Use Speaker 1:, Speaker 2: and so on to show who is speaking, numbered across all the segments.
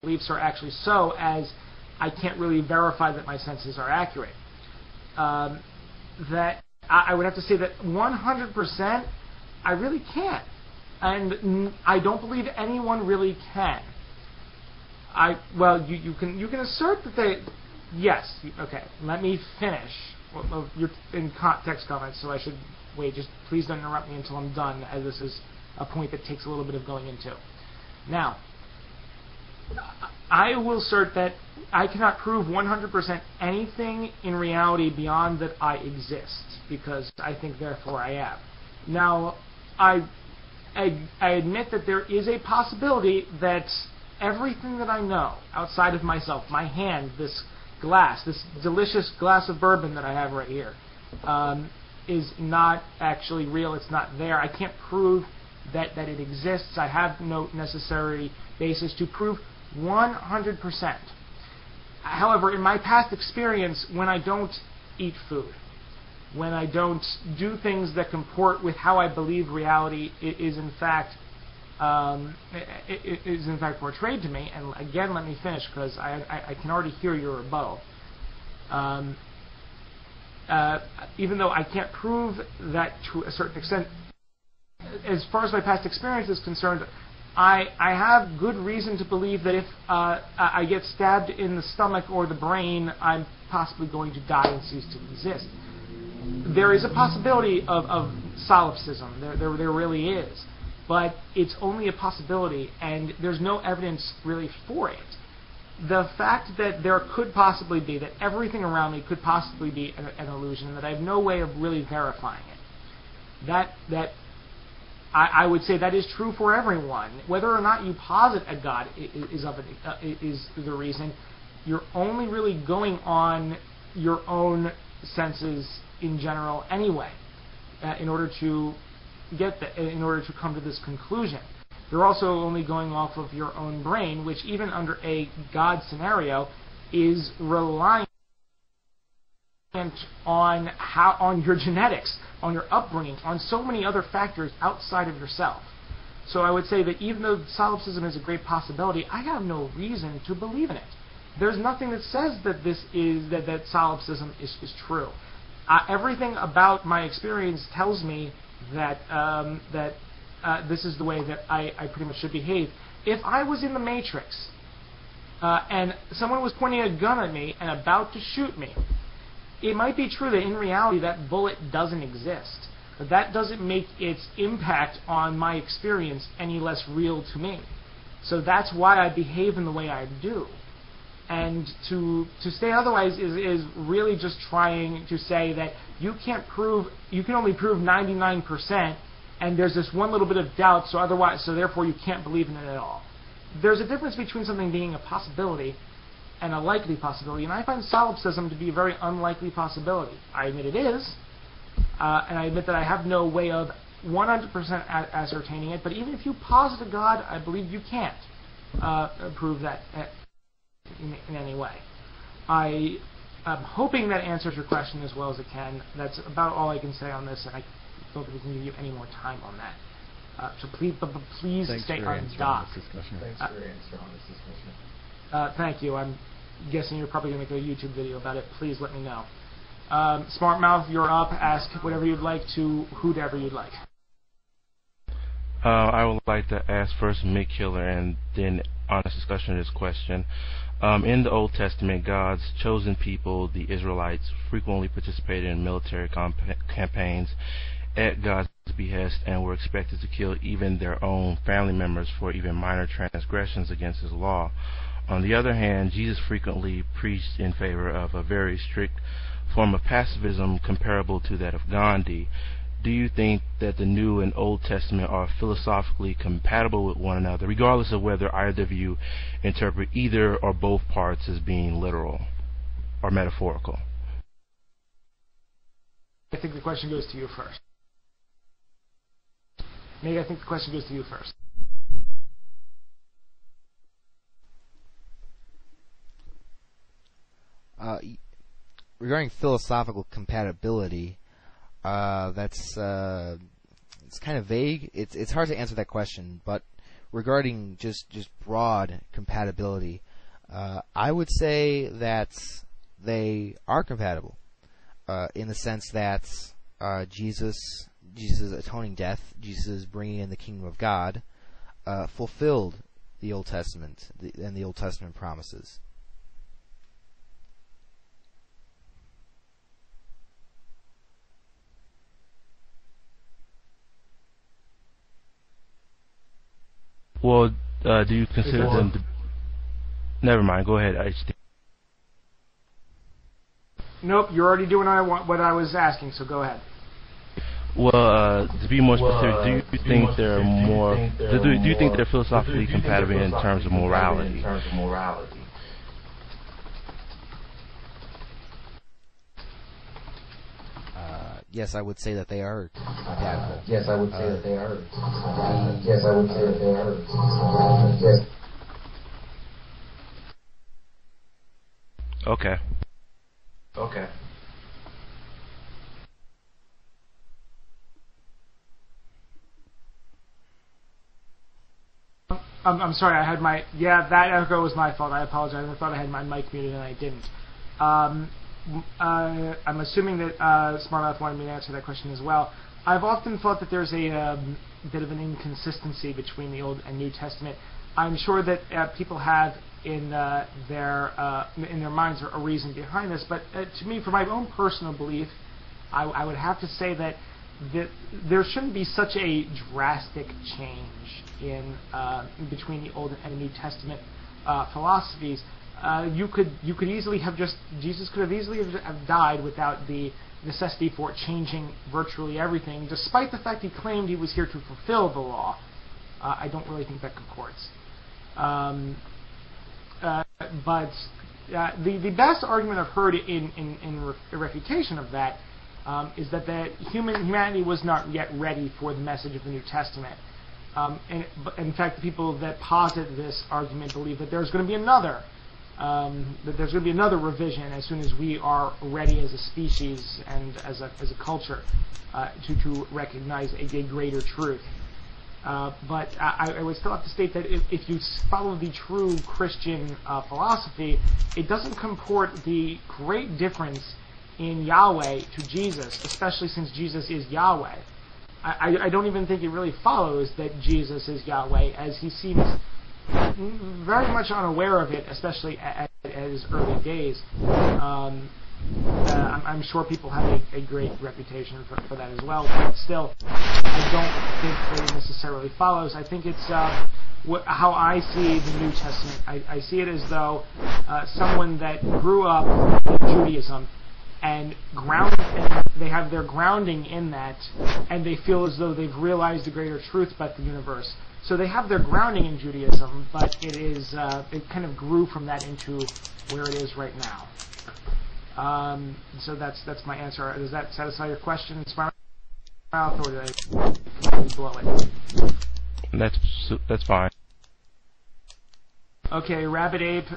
Speaker 1: beliefs are actually so, as I can't really verify that my senses are accurate. That I would have to say that 100%, I really can't. And I don't believe anyone really can. You can assert that they... Yes, okay, let me finish. Well, you're in text comments, so I should wait. Just please don't interrupt me until I'm done, as this is a point that takes a little bit of going into. Now, I will assert that I cannot prove 100% anything in reality beyond that I exist, because I think therefore I am. Now, I admit that there is a possibility that everything that I know outside of myself, my hand, this glass, this delicious glass of bourbon that I have right here, is not actually real. It's not there. I can't prove that it exists. I have no necessary basis to prove 100%. However, in my past experience, when I don't eat food, when I don't do things that comport with how I believe reality is in fact portrayed to me, and again, let me finish because I can already hear your rebuttal. Even though I can't prove that to a certain extent, as far as my past experience is concerned, I have good reason to believe that if I get stabbed in the stomach or the brain, I'm possibly going to die and cease to exist. There is a possibility of solipsism. There really is. But it's only a possibility, and there's no evidence really for it. The fact that there could possibly be, that everything around me could possibly be an illusion, that I have no way of really verifying it, that I would say that is true for everyone. Whether or not you posit a God is the reason. You're only really going on your own senses in general anyway, in order to come to this conclusion. You're also only going off of your own brain, which even under a God scenario is reliant on your genetics, on your upbringing, on so many other factors outside of yourself. So I would say that even though solipsism is a great possibility, I have no reason to believe in it. There's nothing that says that that solipsism is true. Everything about my experience tells me that this is the way that I pretty much should behave. If I was in the Matrix and someone was pointing a gun at me and about to shoot me, it might be true that in reality that bullet doesn't exist. But that doesn't make its impact on my experience any less real to me. So that's why I behave in the way I do. And to say otherwise is really just trying to say that you can only prove 99%, and there's this one little bit of doubt, so therefore you can't believe in it at all. There's a difference between something being a possibility and a likely possibility, and I find solipsism to be a very unlikely possibility. I admit it is, and I admit that I have no way of 100% ascertaining it, but even if you posit a God, I believe you can't prove that in any way. I'm hoping that answers your question as well as it can. That's about all I can say on this, and I don't think we can give you any more time on that. So please stay on dock.
Speaker 2: Thanks for your answer on this discussion.
Speaker 1: Thank you. I'm guessing you're probably going to make a YouTube video about it. Please let me know. Smart Mouth, you're up. Ask whatever you'd like to whoever you'd like.
Speaker 3: I would like to ask first MigKiller and then honest discussion of this question. In the Old Testament, God's chosen people, the Israelites, frequently participated in military campaigns at God's behest and were expected to kill even their own family members for even minor transgressions against His law. On the other hand, Jesus frequently preached in favor of a very strict form of pacifism comparable to that of Gandhi. Do you think that the New and Old Testament are philosophically compatible with one another, regardless of whether either of you interpret either or both parts as being literal or metaphorical?
Speaker 1: I think the question goes to you first. Maybe I think the question goes to you first.
Speaker 4: Regarding philosophical compatibility, it's kind of vague. It's hard to answer that question, but regarding just broad compatibility, I would say that they are compatible in the sense that Jesus' atoning death, Jesus bringing in the kingdom of God, fulfilled the Old Testament and the Old Testament promises.
Speaker 3: Well, do you consider them to... Never mind, go ahead.
Speaker 1: Nope, you're already doing what I was asking, so go ahead.
Speaker 3: Well, to be more specific, do you think they're more... Do you think they're philosophically compatible in terms of morality?
Speaker 4: Yes, I would say that they are compatible.
Speaker 2: Yes, I would say that they are. Yes, I would say that they are. Yes.
Speaker 3: Okay.
Speaker 1: I'm sorry, I had my... Yeah, that echo was my fault. I apologize. I thought I had my mic muted and I didn't. I'm assuming that Smartmouth wanted me to answer that question as well. I've often thought that there's a bit of an inconsistency between the Old and New Testament. I'm sure that people have in their minds a reason behind this, but to me, for my own personal belief, I would have to say that there shouldn't be such a drastic change in between the Old and the New Testament philosophies. You could easily have Jesus could have easily have died without the necessity for changing virtually everything, despite the fact he claimed he was here to fulfill the law. I don't really think that comports. But the best argument I've heard in refutation of that is that humanity was not yet ready for the message of the New Testament. And in fact, the people that posit this argument believe that there's going to be another revision as soon as we are ready as a species and as a culture to recognize a greater truth. But I would still have to state that if you follow the true Christian philosophy, it doesn't comport the great difference in Yahweh to Jesus, especially since Jesus is Yahweh. I don't even think it really follows that Jesus is Yahweh, as he seems very much unaware of it, especially at his early days. I'm sure people have a great reputation for that as well, but still, I don't think that it necessarily follows. I think it's how I see the New Testament. I see it as though someone that grew up in Judaism and they have their grounding in that, and they feel as though they've realized a greater truth about the universe. So they have their grounding in Judaism, but it kind of grew from that into where it is right now. So that's my answer. Does that satisfy your question, Smart Mouth, or did I blow it?
Speaker 3: That's fine.
Speaker 1: Okay, Rabbit Ape,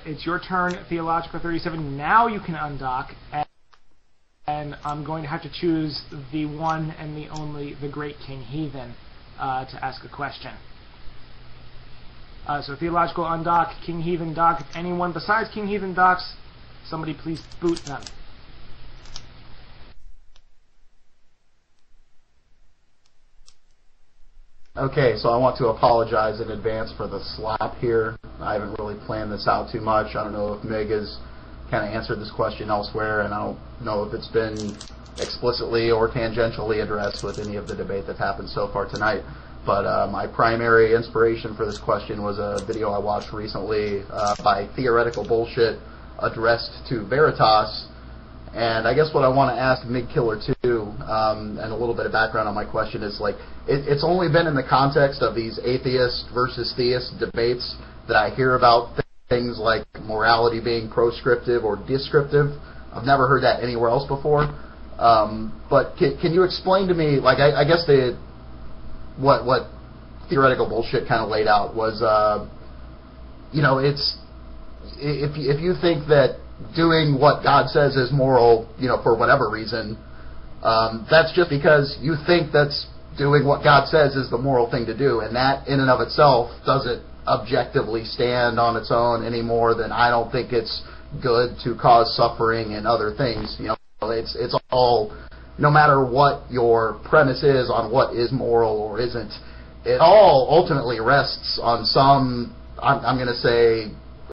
Speaker 1: it's your turn. Theological 37. Now you can undock, and I'm going to have to choose the one and the only, the Great King Heathen, to ask a question. So Theological undock, King Heathen dock. If anyone besides King Heathen docks, somebody please boot them.
Speaker 5: Okay, so I want to apologize in advance for the slap here. I haven't really planned this out too much. I don't know if Mig has kind of answered this question elsewhere, and I don't know if it's been explicitly or tangentially addressed with any of the debate that's happened so far tonight. But my primary inspiration for this question was a video I watched recently by Theoretical Bullshit addressed to Veritas. And I guess what I want to ask MigKillerTwo, and a little bit of background on my question, is like, it's only been in the context of these atheist versus theist debates that I hear about things like morality being proscriptive or descriptive. I've never heard that anywhere else before. But can you explain to me, like, I guess what Theoretical Bullshit kind of laid out was, it's if you think that doing what God says is moral, for whatever reason, that's just because you think that's doing what God says is the moral thing to do, and that in and of itself doesn't objectively stand on its own any more than I don't think it's good to cause suffering and other things. You know, it's all, no matter what your premise is on what is moral or isn't, it all ultimately rests on some, I'm going to say,